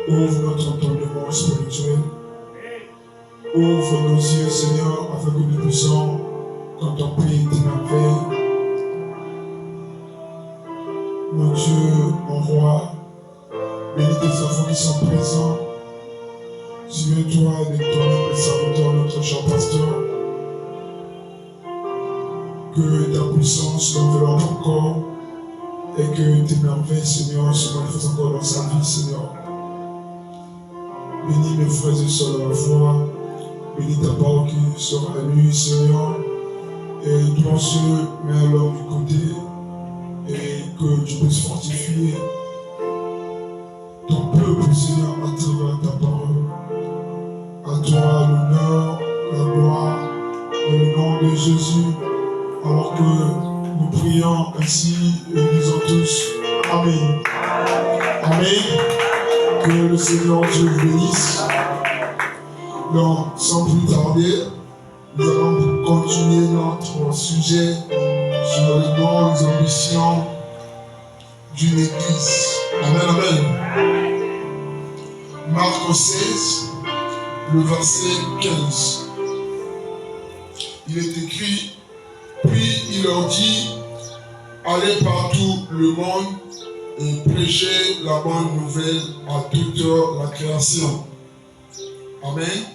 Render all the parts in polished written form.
Ouvre notre entendement spirituel. Ouvre nos yeux, Seigneur, afin que nous puissions contempler tes merveilles. Mon Dieu, mon roi, bénis tes enfants qui sont présents. Souviens-toi de ton humble serviteur, notre cher pasteur. Que ta puissance l'enveloppe encore et que tes merveilles, Seigneur, se manifestent encore dans sa vie, Seigneur. Bénis mes frères et sœurs dans la foi. Bénis ta parole qui sera lue, Seigneur. Et toi, ceux, mets l'homme du côté et que tu puisses fortifier ton peuple, Seigneur, à travers ta parole. À toi l'honneur, la gloire, dans le nom de Jésus. Alors que nous prions ainsi et nous disons tous Amen. Amen. Que le Seigneur Dieu vous bénisse. Donc, sans plus tarder, nous allons continuer notre sujet sur les grandes ambitions d'une église. Amen, amen. Marc 16, le verset 15. Il est écrit, puis il leur dit, allez partout le monde et prêchez la bonne nouvelle à toute la création. Amen.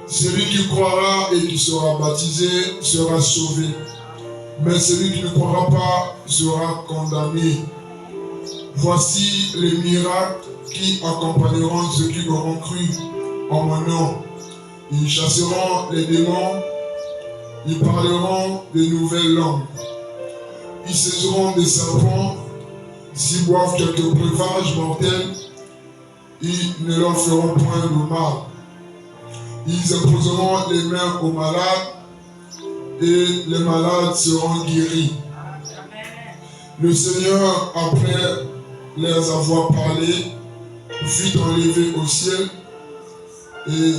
Celui qui croira et qui sera baptisé sera sauvé, mais celui qui ne croira pas sera condamné. Voici les miracles qui accompagneront ceux qui auront cru en mon nom. Ils chasseront les démons, ils parleront de nouvelles langues, ils saisiront des serpents, s'ils boivent quelques breuvages mortels, ils ne leur feront point de mal. Ils imposeront les mains aux malades et les malades seront guéris. Le Seigneur, après les avoir parlé, fut enlevé au ciel et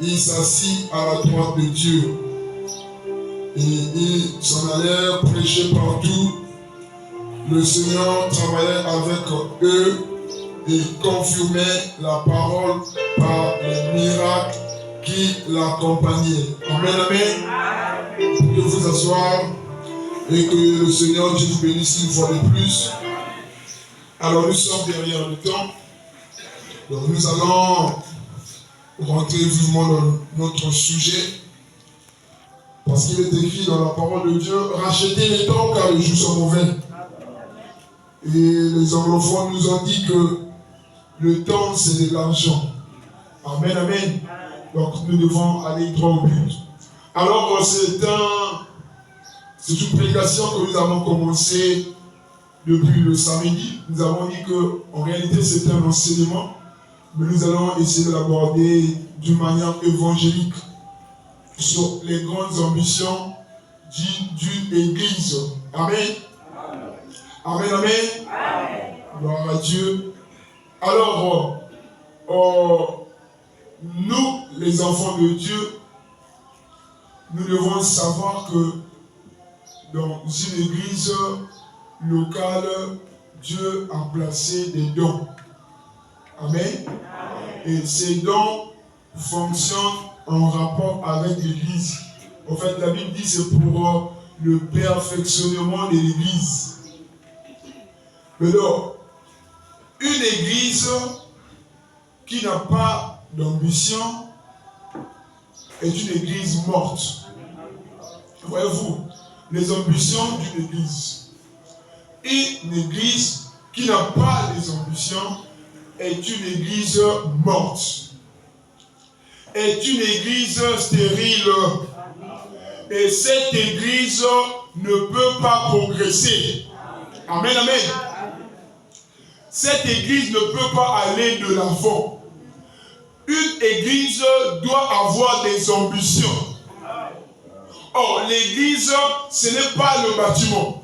il s'assit à la droite de Dieu. Et ils s'en allèrent prêcher partout. Le Seigneur travaillait avec eux et confirmait la parole par les miracles qui l'accompagnaient. Amen, amen. Vous pouvez vous asseoir et que le Seigneur Dieu vous bénisse une fois de plus. Alors nous sommes derrière le temps. Donc nous allons rentrer vivement dans notre sujet. Parce qu'il est écrit dans la parole de Dieu, rachetez les temps car les jours sont mauvais. Et les anglophones nous ont dit que le temps c'est de l'argent. Amen, amen. Donc nous devons aller droit au but. Alors c'est une prédication que nous avons commencé depuis le samedi. Nous avons dit qu'en réalité c'est un enseignement, mais nous allons essayer de l'aborder d'une manière évangélique sur les grandes ambitions d'une église. Amen. Amen, amen. Amen. Gloire à Dieu. Alors, nous, les enfants de Dieu, nous devons savoir que dans une église locale, Dieu a placé des dons. Amen. Et ces dons fonctionnent en rapport avec l'église. En fait, la Bible dit c'est pour le perfectionnement de l'église. Mais alors, une église qui n'a pas d'ambition est une église morte. Voyez-vous, les ambitions d'une église. Une église qui n'a pas les ambitions est une église morte. Est une église stérile. Et cette église ne peut pas progresser. Amen, amen. Cette église ne peut pas aller de l'avant. Une église doit avoir des ambitions. Or, l'église, ce n'est pas le bâtiment.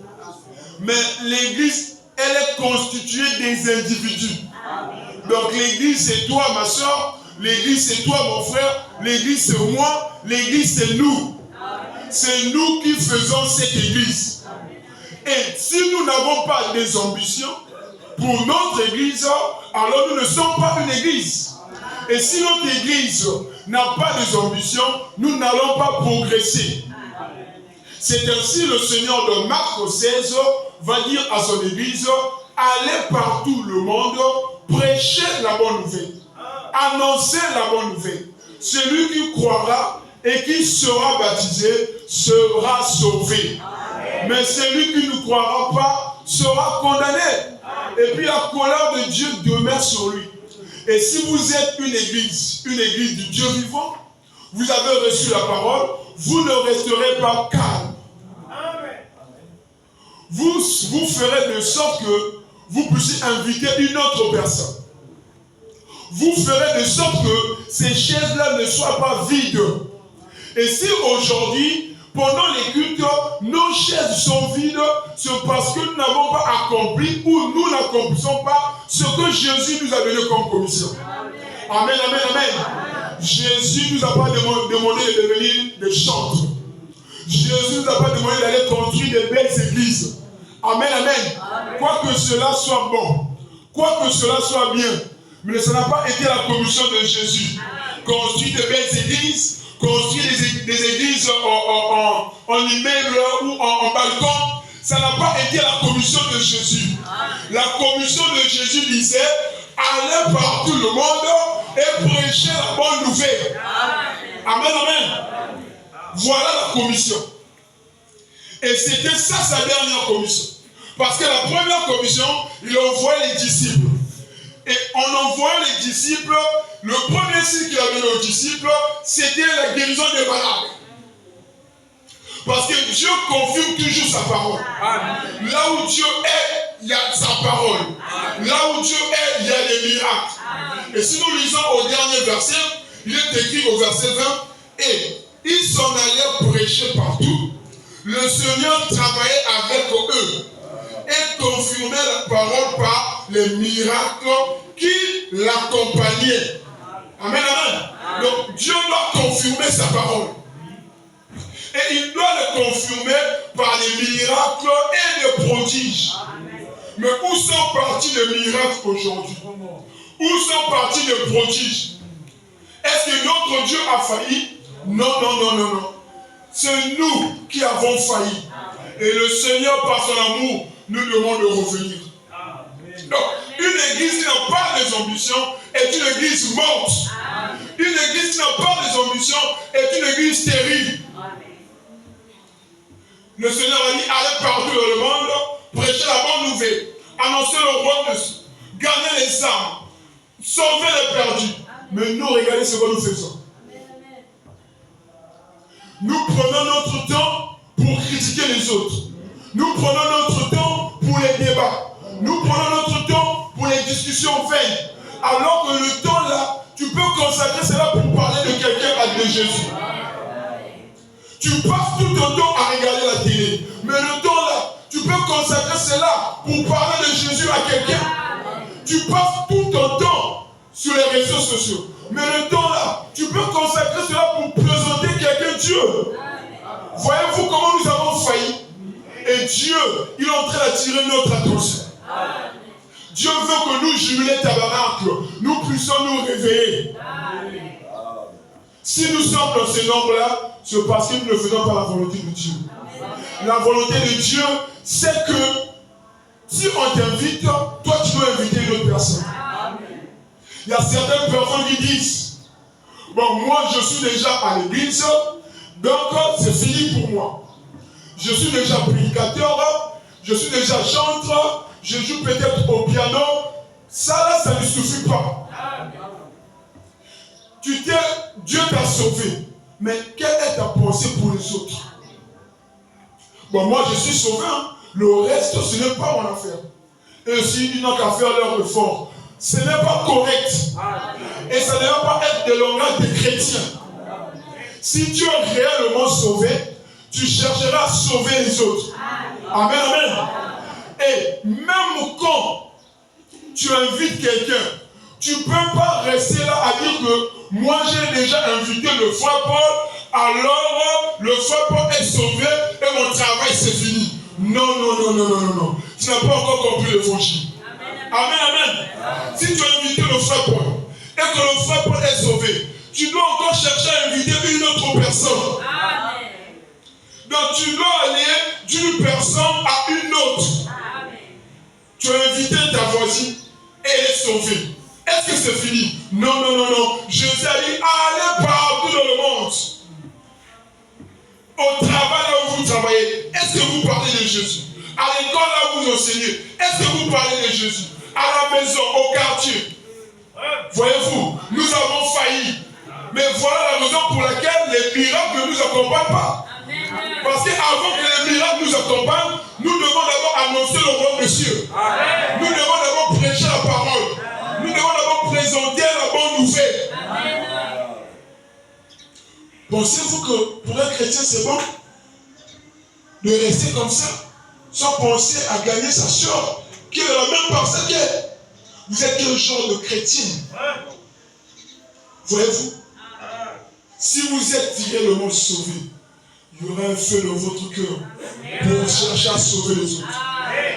Mais l'église, elle est constituée des individus. Donc l'église, c'est toi, ma soeur. L'église, c'est toi, mon frère. L'église, c'est moi. L'église, c'est nous. C'est nous qui faisons cette église. Et si nous n'avons pas des ambitions, pour notre église, alors nous ne sommes pas une église. Et si notre église n'a pas des ambitions, nous n'allons pas progresser. C'est ainsi le Seigneur de Marc 16 va dire à son église, allez partout le monde, prêchez la bonne nouvelle. Annoncez la bonne nouvelle. Celui qui croira et qui sera baptisé sera sauvé. Mais celui qui ne croira pas sera condamné. Et puis la colère de Dieu demeure sur lui. Et si vous êtes une église du Dieu vivant, vous avez reçu la parole, vous ne resterez pas calme. Vous ferez de sorte que vous puissiez inviter une autre personne. Vous ferez de sorte que ces chaises-là ne soient pas vides. Et si aujourd'hui, pendant les cultes, nos chaises sont vides, c'est parce que nous n'avons pas accompli ou nous n'accomplissons pas ce que Jésus nous a donné comme commission. Amen, amen, amen. Jésus ne nous a pas demandé de devenir des chantres. Jésus ne nous a pas demandé d'aller construire des belles églises. Amen, amen. Quoi que cela soit bon, quoi que cela soit bien, mais ça n'a pas été la commission de Jésus. Construire de belles églises, construire des églises en immeuble ou en balcon, ça n'a pas été la commission de Jésus. La commission de Jésus disait, allez partout le monde et prêchez la bonne nouvelle. Amen, amen. Voilà la commission. Et c'était ça sa dernière commission. Parce que la première commission, il envoyait les disciples. Et en envoyant les disciples, le premier signe qu'il a donné aux disciples, c'était la guérison des malades. Parce que Dieu confirme toujours sa parole. Amen. Là où Dieu est, il y a sa parole. Amen. Là où Dieu est, il y a des miracles. Amen. Et si nous lisons au dernier verset, il est écrit au verset 20, et ils s'en allaient prêcher partout. Le Seigneur travaillait avec eux et confirmait la parole par les miracles qui l'accompagnaient. Amen, amen. Donc Dieu doit confirmer sa parole. Et il doit le confirmer par les miracles et les prodiges. Mais où sont partis les miracles aujourd'hui? Où sont partis les prodiges? Est-ce que notre Dieu a failli? Non, non, non, non, non. C'est nous qui avons failli. Et le Seigneur, par son amour, nous demande de revenir. Donc, une église qui n'a pas des ambitions est une église morte. Une église qui n'a pas des ambitions est une église stérile. Le Seigneur a dit, allez partout dans le monde, prêchez la bonne nouvelle, annoncez le roi de Dieu, gagnez les âmes, sauvez les perdus. Mais nous, regardez ce que nous faisons. Nous prenons notre temps pour critiquer les autres. Nous prenons notre temps pour les débats. Nous prenons notre temps pour les discussions vaines. Alors que le temps là, tu peux consacrer cela pour parler de quelqu'un de Jésus. Tu passes tout ton temps à regarder la télé. Mais le temps là, tu peux consacrer cela pour parler de Jésus à quelqu'un. Tu passes tout ton temps sur les réseaux sociaux. Mais le temps là, tu peux consacrer cela pour présenter quelqu'un Dieu. Voyez-vous comment nous avons failli? Et Dieu, il est en train d'attirer notre attention. Dieu veut que nous, jumelés tabernacle, nous puissions nous réveiller. Si nous sommes dans ce nombre-là, c'est parce que nous ne faisons pas la volonté de Dieu. La volonté de Dieu, c'est que si on t'invite, toi tu dois inviter une autre personne. Il y a certaines personnes qui disent, bon, moi je suis déjà à l'église, donc c'est fini pour moi. Je suis déjà prédicateur, je suis déjà chanteur, je joue peut-être au piano. Ça là, ça ne suffit pas. Dieu t'a sauvé. Mais quelle est ta pensée pour les autres? Bon, moi je suis sauvé, hein. Le reste, ce n'est pas mon affaire. Et si ils n'ont qu'à faire leur effort, ce n'est pas correct. Et ça ne va pas être de langage des chrétiens. Si tu es réellement sauvé, tu chercheras à sauver les autres. Amen, amen. Et même quand tu invites quelqu'un, tu ne peux pas rester là à dire que moi j'ai déjà invité le frère Paul, alors le frère Paul est sauvé et mon travail c'est fini. Non, non, non, non, non, non. Tu n'as pas encore compris l'évangile. Amen, amen. Si tu as invité le frère Paul et que le frère Paul est sauvé, tu dois encore chercher à inviter une autre personne. Amen. Donc tu dois aller d'une personne à une autre. Amen. Tu as invité ta voisine et elle est sauvée. Est-ce que c'est fini? Non, non, non, non. Jésus a dit, allez partout dans le monde. Au travail là où vous travaillez, est-ce que vous parlez de Jésus? À l'école là où vous enseignez, est-ce que vous parlez de Jésus? À la maison, au quartier. Voyez-vous, nous avons failli. Mais voilà la raison pour laquelle les miracles ne nous accompagnent pas. Parce qu'avant que les miracles nous accompagnent, nous devons d'abord annoncer le royaume des cieux. Nous devons d'abord prêcher la parole. Nous devons d'abord présenter la bonne nouvelle. Pensez-vous que pour un chrétien c'est bon de rester comme ça, sans penser à gagner sa soeur qui est dans la même parcelle qu'elle? Vous êtes quel genre de chrétien? Voyez-vous? Si vous êtes réellement sauvé, il y aura un feu dans votre cœur pour chercher à sauver les autres.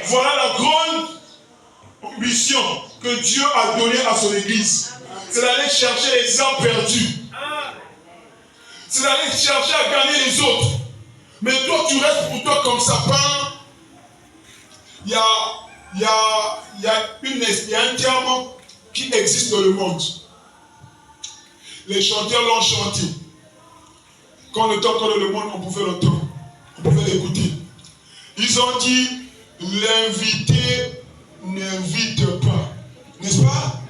Voilà la grande mission que Dieu a donnée à son Église. C'est d'aller chercher les âmes perdues. C'est d'aller chercher à gagner les autres. Mais toi, tu restes pour toi comme ça. Il y a un terme qui existe dans le monde. Les chanteurs l'ont chanté. Quand on était encore dans le monde, on pouvait l'entendre. On pouvait l'écouter. Ils ont dit, l'invité n'invite pas. N'est-ce pas?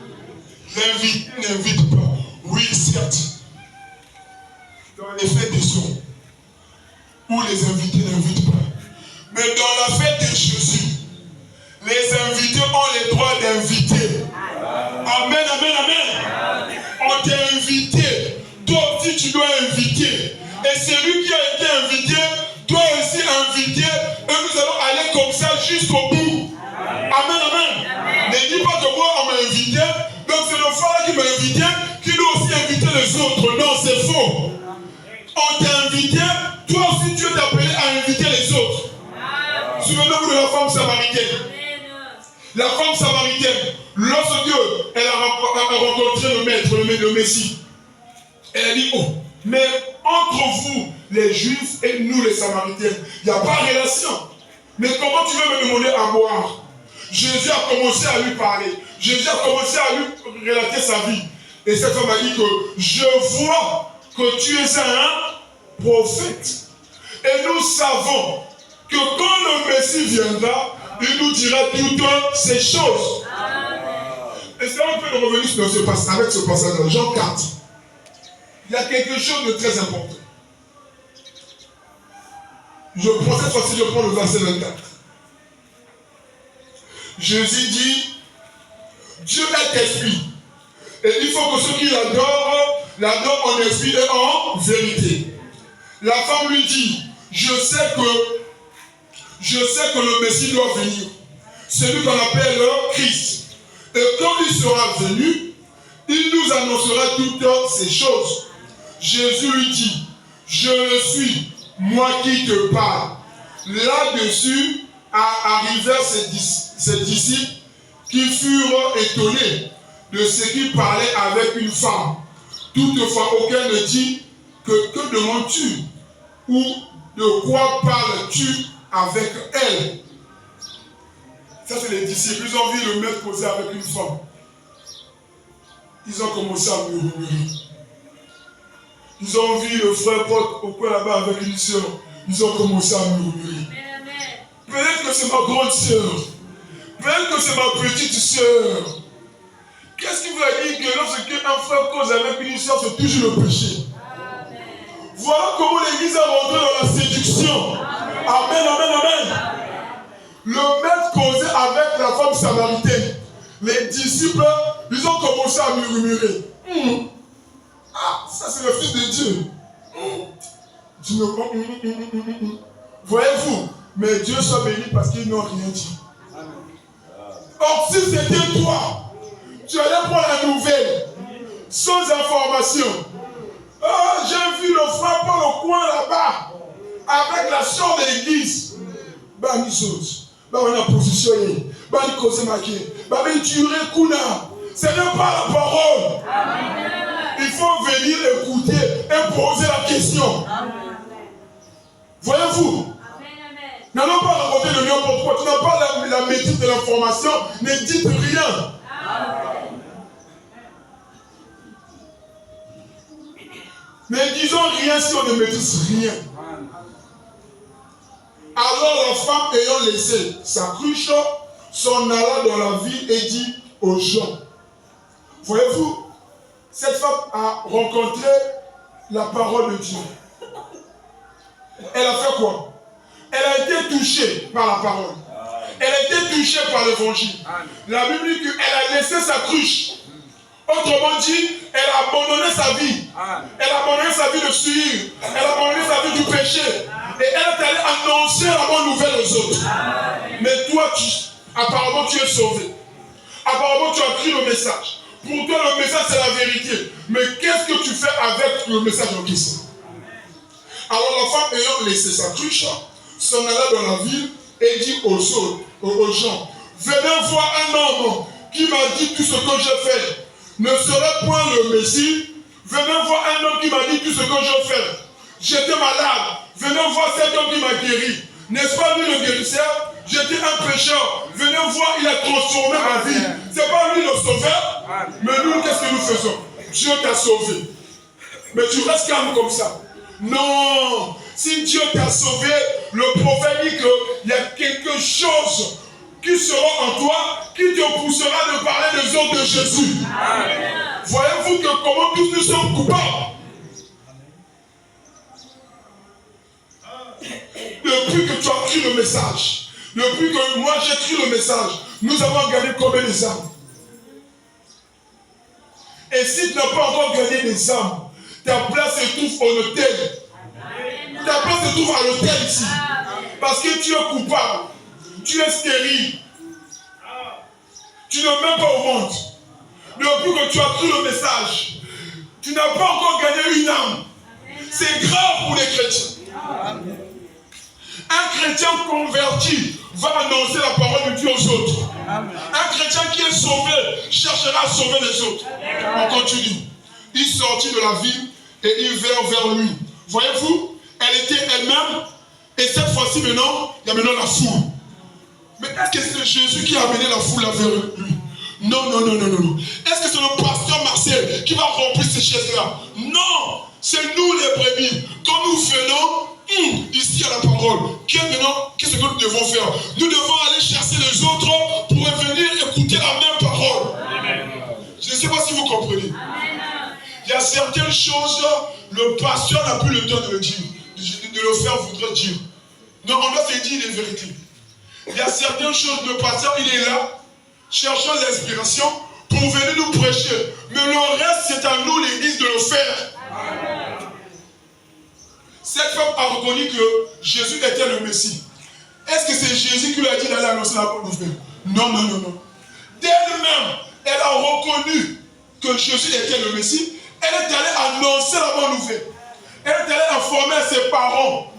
L'invité n'invite pas. Oui, certes. Dans les fêtes des sons, où les invités n'invitent pas. Mais dans la fête de Jésus, les invités ont le droit d'inviter. Amen, amen, amen. On t'a invité. Toi aussi, tu dois inviter. Et celui qui a été invité doit aussi inviter. Et nous allons aller comme ça jusqu'au bout. Amen, amen. Ne dis pas que moi, on m'a invité. Donc c'est le frère qui m'a invité qui doit aussi inviter les autres. Non, c'est faux. On t'a invité. Toi aussi, tu es appelé à inviter les autres. Souvenez-vous de la femme samaritaine. La femme samaritaine, lorsque elle a rencontré le maître, le Messie, elle a dit, oh, mais entre vous, les Juifs et nous, les Samaritains, il n'y a pas de relation. Mais comment tu veux me demander à boire? Jésus a commencé à lui parler. Jésus a commencé à lui relater sa vie. Et cette femme a dit que je vois que tu es un prophète. Et nous savons que quand le Messie viendra, il nous dira toutes ces choses. Et c'est un peu de revenir avec ce passage dans Jean 4. Il y a quelque chose de très important. Je prends cette fois-ci, je prends le verset 24. Jésus dit, Dieu est esprit. Et il faut que ceux qui l'adorent en esprit et en vérité. La femme lui dit, je sais que le Messie doit venir. Celui qu'on appelle le Christ. Et quand il sera venu, il nous annoncera toutes ces choses. Jésus lui dit, je le suis, moi qui te parle. Là-dessus arrivèrent ses disciples qui furent étonnés de ce qu'il parlait avec une femme. Toutefois, aucun ne dit que demandes-tu? Ou de quoi parles-tu avec elle? Ça, c'est les disciples. Ils ont vu le maître causer avec une femme. Ils ont commencé à murmurer. Ils ont vu le frère Paul au coin là-bas avec une sœur. Ils ont commencé à murmurer. Peut-être que c'est ma grande sœur. Peut-être que c'est ma petite sœur. Qu'est-ce qui vous a dit que lorsque un frère cause avec une sœur, c'est toujours le péché? Voilà comment l'Église a rentré dans la séduction. Amen, amen, amen. Le maître causait avec la femme samaritaine. Les disciples, ils ont commencé à murmurer. Ah, ça c'est le Fils de Dieu. Voyez-vous, mais Dieu soit béni parce qu'ils n'ont rien dit. Or, si c'était toi, tu allais prendre la nouvelle sans information. Oh, j'ai vu le frère Paul au coin là-bas avec la sœur de l'église. Bah, nous autres, bah, on a positionné. Ce n'est pas la parole. Il faut venir écouter et poser la question. Voyez-vous? N'allons pas raconter le n'importe quoi. Tu n'as pas la maîtrise de l'information. Ne dites rien. Ne disons rien si on ne maîtrise rien. Alors la femme ayant laissé sa cruche, s'en alla dans la ville et dit aux gens. Voyez-vous, cette femme a rencontré la parole de Dieu. Elle a fait quoi? Elle a été touchée par la parole. Elle a été touchée par l'évangile. La Bible dit qu'elle a laissé sa cruche. Autrement dit, elle a abandonné sa vie. Elle a abandonné sa vie de suivre. Elle a abandonné sa vie du péché. Et elle est allée annoncer la bonne nouvelle aux autres. Mais toi, apparemment, tu es sauvé. Apparemment, tu as pris le message. Pour toi, le message, c'est la vérité. Mais qu'est-ce que tu fais avec le message de Christ? Alors la femme ayant laissé sa cruche, s'en alla dans la ville et dit aux gens, venez voir un homme qui m'a dit tout ce que je fais. Ne serait point le Messie? Venez voir un homme qui m'a dit tout ce que je fais. J'étais malade. Venez voir cet homme qui m'a guéri. N'est-ce pas lui le guérisseur? J'étais un pécheur. Venez voir, il a transformé ma vie. C'est pas lui le sauveur. Mais nous, qu'est-ce que nous faisons? Dieu t'a sauvé. Mais tu restes calme comme ça. Non. Si Dieu t'a sauvé, le prophète dit qu'il y a quelque chose qui sera en toi, qui te poussera de parler des autres de Jésus. Voyez-vous que comment tous nous sommes coupables? Depuis que tu as pris le message, depuis que moi j'ai pris le message, nous avons gagné combien des âmes? Et si tu n'as pas encore gagné des âmes, ta place se trouve au hôtel. Ta place se trouve à l'hôtel ici. Parce que tu es coupable. Tu es stérile. Tu ne mets pas au monde. Depuis que tu as pris le message, tu n'as pas encore gagné une âme. C'est grave pour les chrétiens. Un chrétien converti va annoncer la parole de Dieu aux autres. Un chrétien qui est sauvé cherchera à sauver les autres. On continue. Il sortit de la ville et il vint vers lui. Voyez-vous, elle était elle-même. Et cette fois-ci maintenant, il y a maintenant la foule. Mais est-ce que c'est Jésus qui a amené la foule vers lui? Non. Est-ce que c'est le pasteur Marcel qui va remplir ces chaises-là? Non, c'est nous les brebis. Quand nous venons ici à la parole, qu'est-ce que nous devons faire? Nous devons aller chercher les autres pour venir écouter la même parole. Amen. Je ne sais pas si vous comprenez. Amen. Il y a certaines choses, le pasteur n'a plus le temps de le dire, de le faire voudrait dire. Non, on doit se dire les vérités. Il y a certaines choses, le pasteur, il est là, cherchant l'inspiration pour venir nous prêcher. Mais le reste, c'est à nous, l'Église, de le faire. Amen. Cette femme a reconnu que Jésus était le Messie. Est-ce que c'est Jésus qui lui a dit d'aller annoncer la bonne nouvelle? Non. D'elle-même, elle a reconnu que Jésus était le Messie. Elle est allée annoncer la bonne nouvelle. Elle est allée informer ses parents.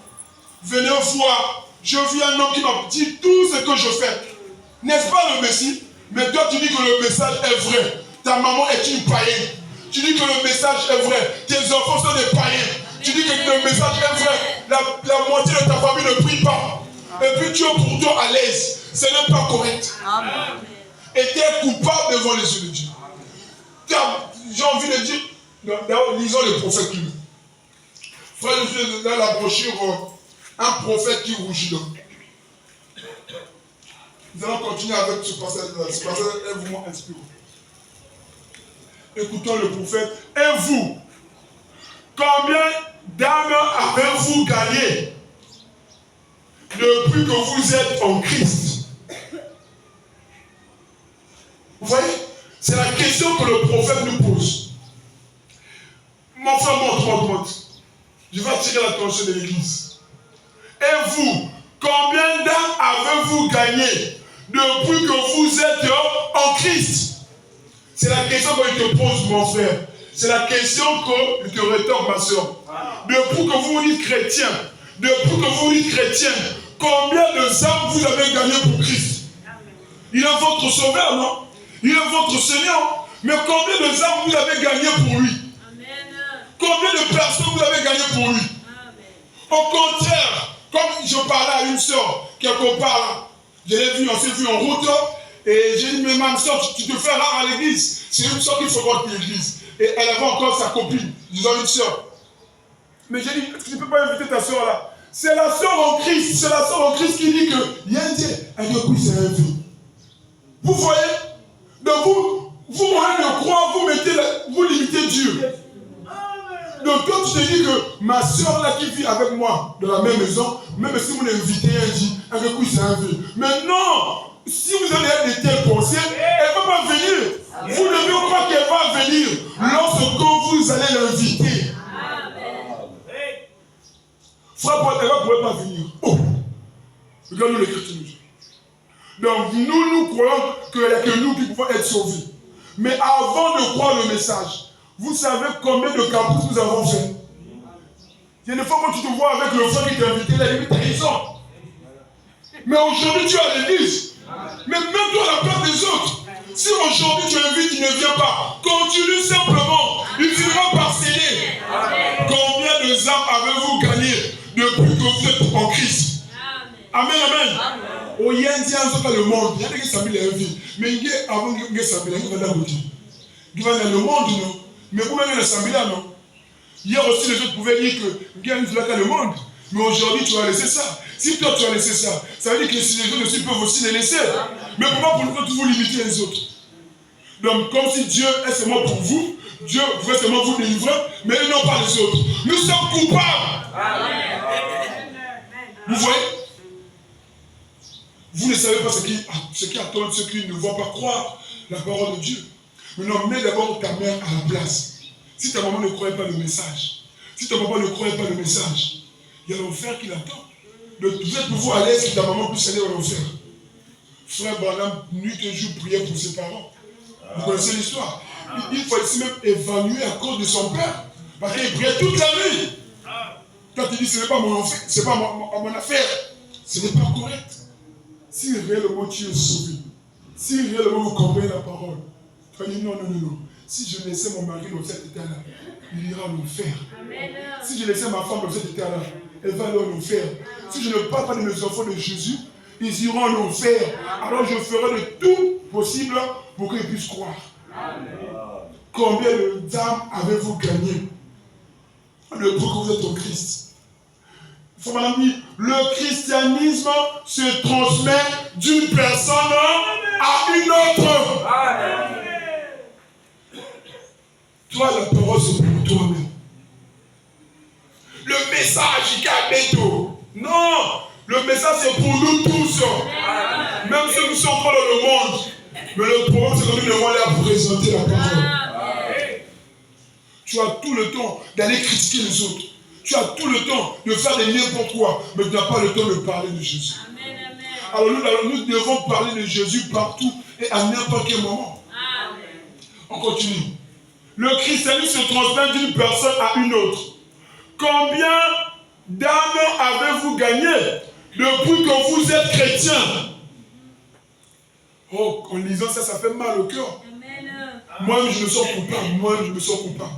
Venez voir, je vis un homme qui m'a dit tout ce que je fais. N'est-ce pas le Messie? Mais toi tu dis que le message est vrai. Ta maman est une païenne. Tu dis que le message est vrai. Tes enfants sont des païens. Tu dis que le message est vrai. La moitié de ta famille ne prie pas. Et puis tu es pourtant à l'aise. Ce n'est pas correct. Amen. Et tu es coupable devant les yeux de Dieu. J'ai envie de dire, d'abord lisons le prophète qui lit. Frère, dans la brochure, un prophète qui rougit donc. Nous allons continuer avec ce passage. Ce passage est vraiment inspirant. Écoutons le prophète. Et vous, combien d'âmes avez-vous gagné depuis que vous êtes en Christ? Vous voyez, c'est la question que le prophète nous pose. Mon frère, montre. Je vais attirer l'attention de l'église. Et vous, combien d'âmes avez-vous gagné depuis que vous êtes en Christ? C'est la question que je te pose, mon frère. C'est la question que je te rétorque, ma soeur. Depuis que vous dites chrétien, combien de âmes vous avez gagné pour Christ? Il est votre sauveur, non? Il est votre Seigneur. Mais combien de âmes vous avez gagné pour lui? Combien de personnes vous avez gagné pour lui? Au contraire, comme je parlais à une soeur, quelque part, je l'ai vu, on s'est vu en route, et j'ai dit, mais ma soeur, tu te fais rare à l'église. C'est une soeur qui fréquente l'église. Et elle avait encore sa copine, disons une soeur. Mais j'ai dit, tu ne peux pas inviter ta soeur là. C'est la soeur en Christ, c'est la soeur en Christ qui dit que, il y a un Dieu, elle dit, oui, c'est un Dieu. Vous voyez? Donc vous voyez de croire, vous limitez Dieu. Donc quand tu te dis que ma soeur là qui vit avec moi dans la même maison, même si vous l'invitez, elle dit, avec oui, c'est un Dieu. Mais non! Si vous avez de telles pensées, elle ne va pas venir. Vous devez croire qu'elle va venir lorsque vous allez l'inviter. Frère Paul, elle ne pourrait pas venir. Oh! Regarde-nous les chrétiens. Donc nous croyons qu'il n'y a que nous qui pouvons être sauvés. Mais avant de croire le message, vous savez combien de capoutes nous avons fait? Il y a des fois quand tu te vois avec le frère qui t'a invité, là, il dit, t'as raison. Mais aujourd'hui tu es à l'église. Mais même toi la peur des autres. Si aujourd'hui tu invites, il ne vient pas. Continue simplement. Il finira par céder. Combien de âmes avez-vous gagné depuis que vous êtes en Christ? Amen, amen. Oh, il y a un dieu dans le monde. Il y a des gens qui s'habillent la vie. Mais il y a avant de s'habiller, il y a des gens qui vont dans le monde, non? Mais vous même dans s'habiller, non? Hier aussi, les autres pouvaient dire que il y a une flaque dans le monde. Mais aujourd'hui, tu vas laisser ça. Si toi, tu as laissé ça, ça veut dire que si les autres aussi peuvent aussi les laisser. Mais pourquoi pour nous, vous limiter les autres? Donc, comme si Dieu est seulement pour vous, Dieu pourrait seulement vous délivrer, mais non pas les autres. Nous sommes coupables. Vous voyez? Vous ne savez pas ce qui attend ceux qui ne vont pas croire la parole de Dieu. Mais non, mets d'abord ta mère à la place. Si ta maman ne croyait pas le message, si ta maman ne croyait pas le message, il y a l'enfer qui l'attend. Donc vous êtes pouvoir à l'aise que ta maman puisse aller en enfer. Frère Branham, nuit et jour, priait pour ses parents. Vous connaissez l'histoire. Il faut ici même évanouir à cause de son père. Parce qu'il priait toute la nuit. Quand il dit ce n'est pas mon enfer, ce n'est pas mon affaire, ce n'est pas correct. Si réellement tu es sauvé, si réellement vous comprenez la parole, tu vas dire non. Si je laissais mon mari dans cet état-là, il ira en enfer. Si je laissais ma femme dans cet état-là, elle va aller en enfer. Si je ne parle pas de mes enfants de Jésus, ils iront en enfer. Alors je ferai le tout possible pour qu'ils puissent croire. Combien d'âmes avez-vous gagné depuis que vous êtes en Christ? Il faut madame dire, le christianisme se transmet d'une personne à une autre. Amen. Toi, la parole, c'est pour toi-même. Le message, il est bientôt. Non, le message, c'est pour nous tous. Amen. Même si nous sommes pas dans le monde. Mais le problème, c'est que nous devons aller présenter la parole. Amen. Tu as tout le temps d'aller critiquer les autres. Tu as tout le temps de faire de n'importe quoi, mais tu n'as pas le temps de parler de Jésus. Amen, amen. Alors nous devons parler de Jésus partout et à n'importe quel moment. Amen. On continue. Le christianisme se transmet d'une personne à une autre. Combien d'âmes avez-vous gagné depuis que vous êtes chrétien? Oh, en lisant ça, ça fait mal au cœur. Moi, je me sens coupable.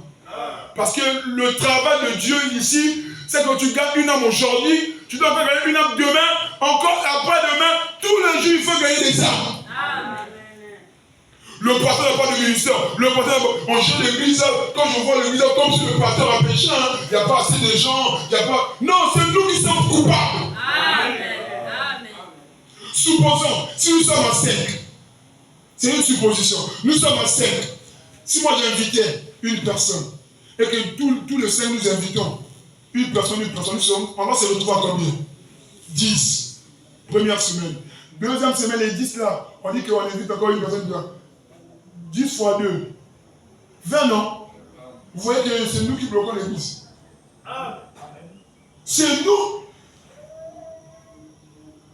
Parce que le travail de Dieu ici, c'est que tu gagnes une âme aujourd'hui, tu dois faire gagner une âme demain, encore après-demain, tous les jours, il faut gagner des âmes. Le pasteur n'a pas de ministère. Le pasteur, on gère l'église, quand je vois l'église, comme si le pasteur a péché, il n'y a pas assez de gens, il n'y a pas... Non, c'est nous qui sommes coupables. Amen. Supposons, si nous sommes à 5, c'est une supposition, nous sommes à 5. Si moi j'invitais une personne, et que tous les 5 nous invitons, une personne, on va se retrouver à combien? 10. Première semaine. Deuxième semaine, les 10 là, on dit qu'on invite encore une personne. 10 fois 2. 20 ans. Vous voyez que c'est nous qui bloquons l'église. C'est nous.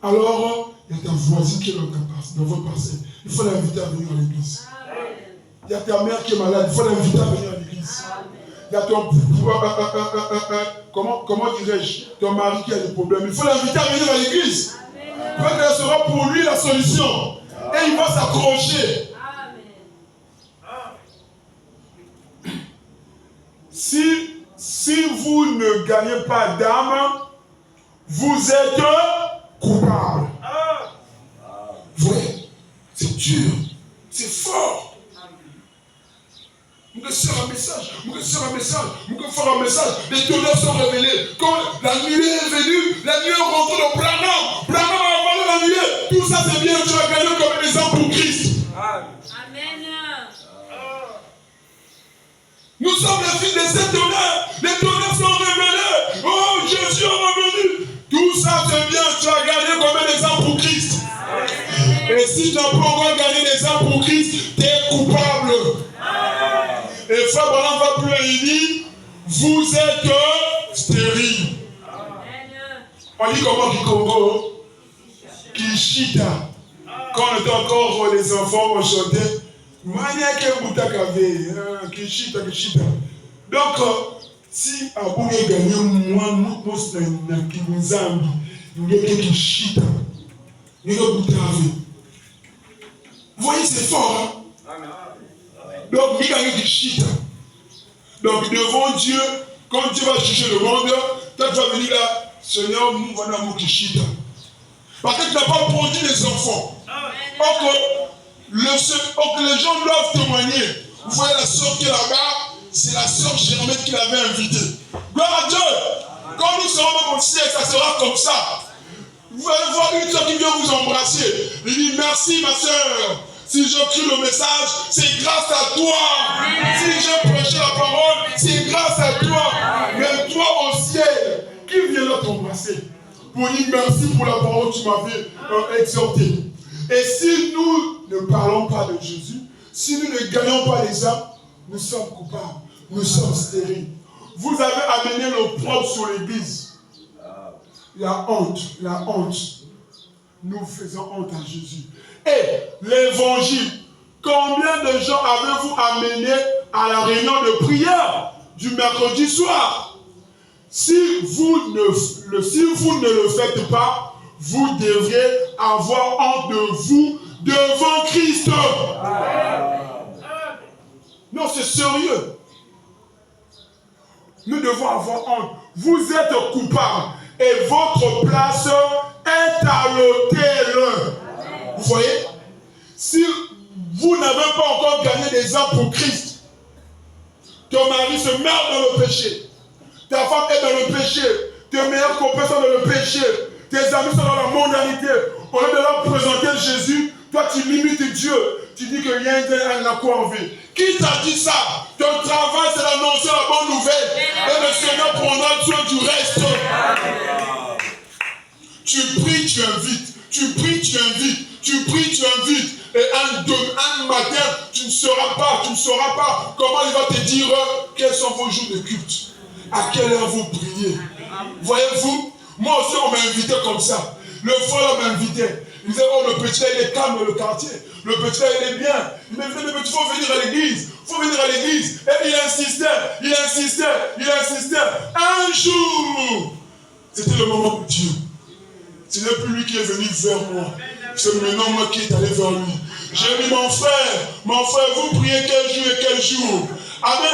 Alors, il y a ta voisine qui est dans votre parcelle. Il faut l'inviter à venir à l'église. Il y a ta mère qui est malade. Il faut l'inviter à venir à l'église. Il y a ton... Comment dirais-je? Ton mari qui a des problèmes. Il faut l'inviter à venir à l'église. Peut-être que ce sera pour lui la solution. Et il va s'accrocher. Si vous ne gagnez pas d'âme, vous êtes coupable. Ouais, c'est dur, c'est fort. Vous pouvez faire un message, les tonnerres sont révélés. Quand la nuée est venue, la nuée est rentrée dans Branham a avalé la nuée. Tout ça c'est bien, tu as gagné comme un exemple pour Christ. Amen. Nous sommes les fils de ces tonnerres. Les tonnerres sont révélés. Oh, Jésus est revenu. Tout ça c'est bien, tu as gagné comme un exemple pour Christ. Et si tu n'as pas encore gagné des âmes pour Christ, tu es coupable. Et Frère Branham va plus loin, il dit, vous êtes stériles. On dit comment Kikongo? Kishita. Quand on était encore les enfants, on chantait. Kishita. Donc, si Abou est gagné, moi, nous, Kishita. Vous voyez, c'est fort. Hein? Donc, donc, devant Dieu, quand Dieu va juger le monde, toi tu vas venir là, Seigneur, nous voilà mon Kishita. Parce que tu n'as pas produit les enfants. Or que les gens doivent témoigner. Vous voyez la sœur qui est là-bas, c'est la sœur Germaine qui l'avait invitée. Gloire à Dieu. Quand nous serons dans mon ciel, ça sera comme ça. Vous allez voir une soeur qui vient vous embrasser. Il dit merci ma soeur. Si je crie le message, c'est grâce à toi. Si je prêche la parole, c'est grâce à toi. Mais toi au ciel, qui viendra t'embrasser pour dire merci pour la parole que tu m'avais exhortée. Et si nous ne parlons pas de Jésus, si nous ne gagnons pas les âmes, nous sommes coupables. Nous sommes stériles. Vous avez amené l'opprobre sur l'église. La honte. Nous faisons honte à Jésus. Et l'évangile, combien de gens avez-vous amené à la réunion de prière du mercredi soir? Si vous ne le faites pas, vous devrez avoir honte de vous devant Christ. Non, c'est sérieux. Nous devons avoir honte. Vous êtes coupables. Et votre place est à l'autel. Vous voyez? Si vous n'avez pas encore gagné des âmes pour Christ, ton mari se meurt dans le péché, ta femme est dans le péché, tes meilleurs copains sont dans le péché, tes amis sont dans la mondanité, au lieu de leur présenter Jésus, toi tu limites Dieu, tu dis qu'il y a un quoi en vie. Qui t'a dit ça? Ton travail c'est d'annoncer la bonne nouvelle. Et le Seigneur prendra soin du reste. Tu pries, tu invites. Tu pries, tu invites. Tu pries, tu invites. Et un matin, tu ne sauras pas comment il va te dire quels sont vos jours de culte. À quelle heure vous priez. Voyez-vous, moi aussi on m'a invité comme ça. Le frère m'a invité. Il disait, oh le petit là il est calme le quartier. Le petit là il est bien. Il m'a dit, mais il faut venir à l'église. Il faut venir à l'église. Et il insistait. Un jour, c'était le moment de Dieu. Ce n'est plus lui qui est venu vers moi. C'est maintenant moi qui est allé vers lui. J'ai dit, mon frère, vous priez quel jour et quel jour? Amen.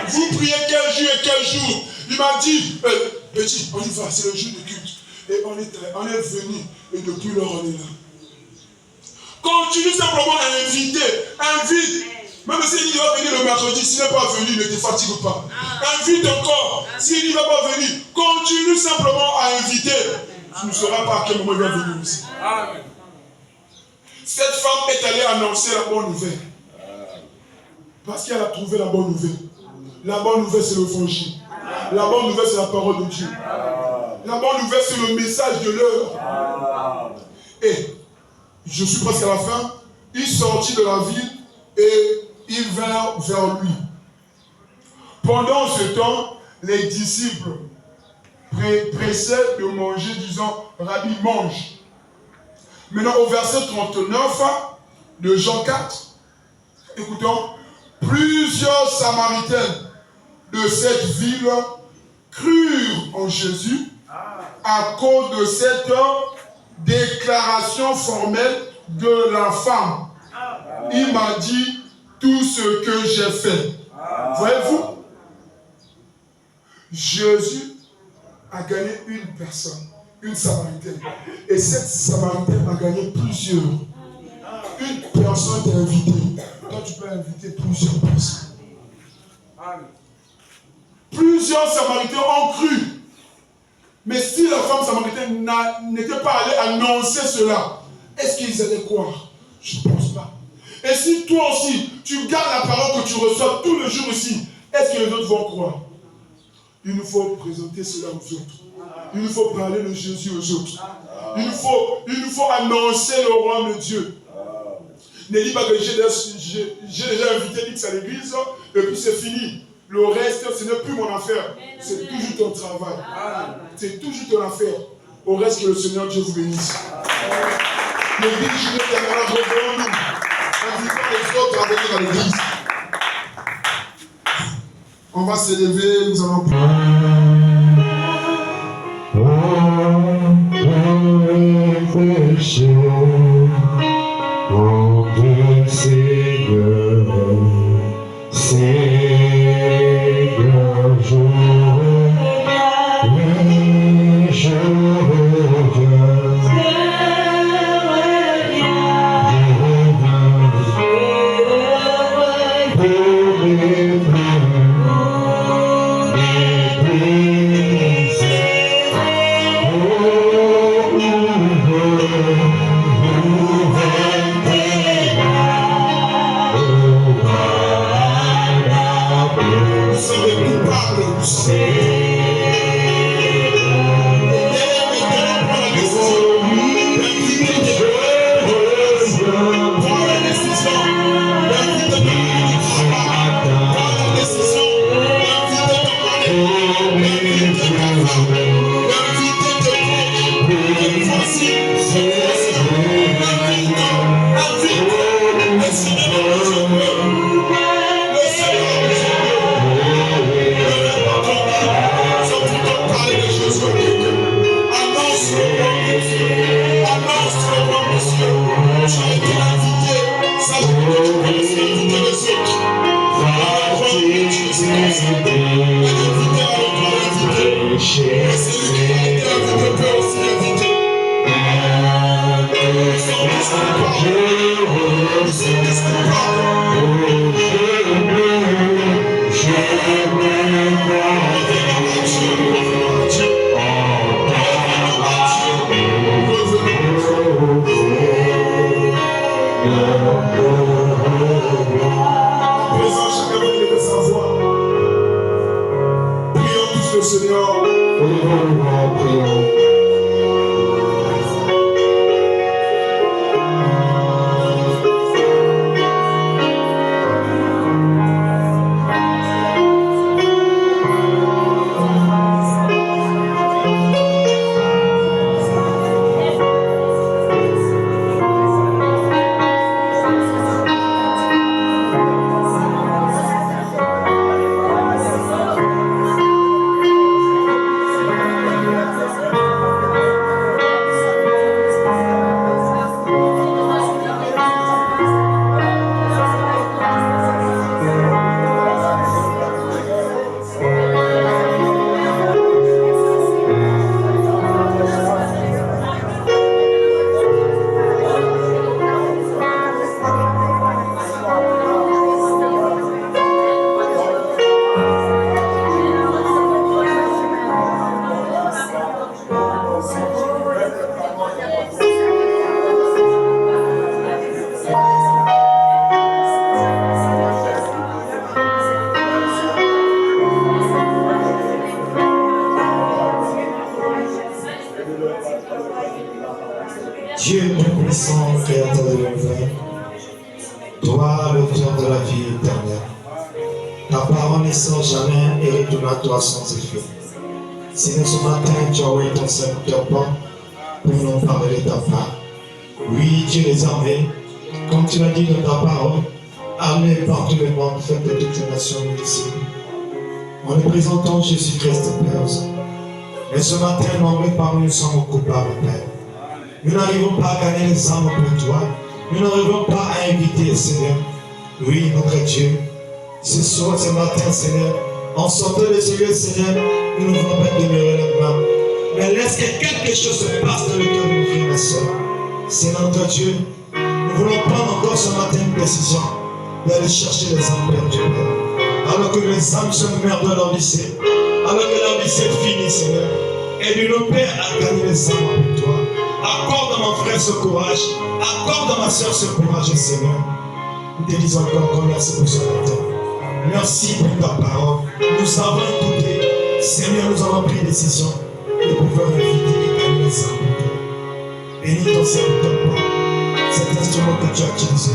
Vous priez quel jour et quel jour? Il m'a dit, petit, on y va, c'est le jour de culte. Et on est venu, et depuis lors on est là. Continue simplement à inviter. Invite. Même s'il va venir le mercredi, s'il n'est pas venu, ne te fatigue pas. Invite encore. S'il n'y va pas venir, continue simplement à inviter. Tu ne sauras pas à quel moment il va venir aussi. Amen. Cette femme est allée annoncer la bonne nouvelle. Parce qu'elle a trouvé la bonne nouvelle. La bonne nouvelle, c'est l'évangile. La bonne nouvelle, c'est la parole de Dieu. La bonne nouvelle, c'est le message de l'heure. Et je suis presque à la fin. Il sortit de la ville et il vint vers lui. Pendant ce temps, les disciples pressaient de manger, disant, Rabbi, mange. Maintenant, au verset 39 de Jean 4, écoutons, plusieurs Samaritains de cette ville crurent en Jésus à cause de cette déclaration formelle de la femme. Il m'a dit tout ce que j'ai fait. Voyez-vous, Jésus a gagné une personne, une Samaritaine. Et cette Samaritaine a gagné plusieurs. Une personne t'a invité. Toi, tu peux inviter plusieurs personnes. Plusieurs Samaritains ont cru. Mais si la femme samaritaine n'était pas allée annoncer cela, est-ce qu'ils allaient croire? Je ne pense pas. Et si toi aussi, tu gardes la parole que tu reçois tous les jours ici, est-ce que les autres vont croire? Il nous faut présenter cela aux autres. Il nous faut parler de Jésus aux autres. Il nous faut annoncer le royaume de Dieu. Ne dis pas que j'ai déjà invité X à l'église et puis c'est fini. Le reste, ce n'est plus mon affaire. C'est toujours ton travail. C'est toujours ton affaire. Au reste, que le Seigneur Dieu vous bénisse. L'église de Canada, revenons-nous. Invitons les autres à venir à l'église. On va s'élever, nous allons sans effet. Seigneur, ce matin, tu as envoyé ton serviteur pour nous parler de ta part. Oui, Dieu les a envoyés. Comme tu l'as dit dans ta parole, allez partout le monde, faites de toutes les nations ici. En nous présentant Jésus-Christ, Père. Mais ce matin, nombreux parmi nous sommes coupables, Père. Nous n'arrivons pas à gagner les âmes pour toi. Nous n'arrivons pas à inviter, Seigneur. Oui, notre Dieu. Ce soir, ce matin, Seigneur, en sortant de ce lieu, Seigneur, nous ne voulons pas demeurer là-bas. Mais laisse que quelque chose se passe dans le cœur de nos frères et sœurs. Seigneur notre Dieu, nous voulons prendre encore ce matin une décision d'aller chercher les âmes perdues. Alors que les âmes se meurent dans leur lycée, alors que leur lycée est fini, Seigneur. Aide-nous, Père, à gagner les âmes avec toi. Accorde à mon frère ce courage, accorde à ma soeur ce courage, Seigneur. Nous te disons encore merci pour ce matin. Merci pour ta parole. Nous avons écouté. Seigneur, nous avons pris décision de pouvoir inviter et gagner les âmes pour toi. Bénis ton serviteur, cet instrument que tu as utilisé,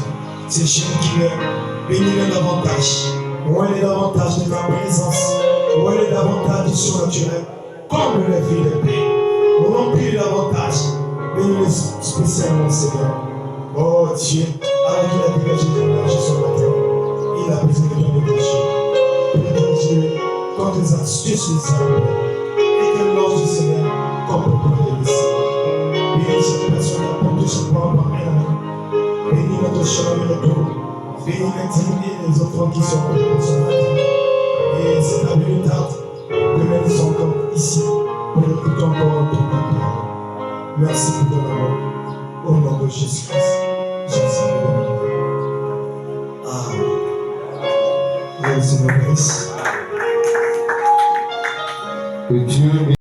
ces jeunes qui meurent, bénis-le davantage. Ouvre-les davantage de ta présence, ouvre-les davantage du surnaturel, comme le vies de paix. Remplis-les davantage, bénis-les spécialement, Seigneur. Oh Dieu, alors qu'il a dégagé ton argent ce matin, il a besoin de ton dégager. Prie Dieu, comme des astuces les âmes, et que l'ange du Seigneur, comme pour prendre les Seigneur. Bénis cette personne qui a porté ce point par elle. Bénis notre chemin de retour. Bénis l'intimité des enfants qui sont pour ce matin. Et c'est la véritable de même ils sont encore ici pour écouter encore ton parole. Merci pour ton amour. Au nom de Jésus-Christ. Jésus le Amen. Amen. Dieu nous bénisse. Que Dieu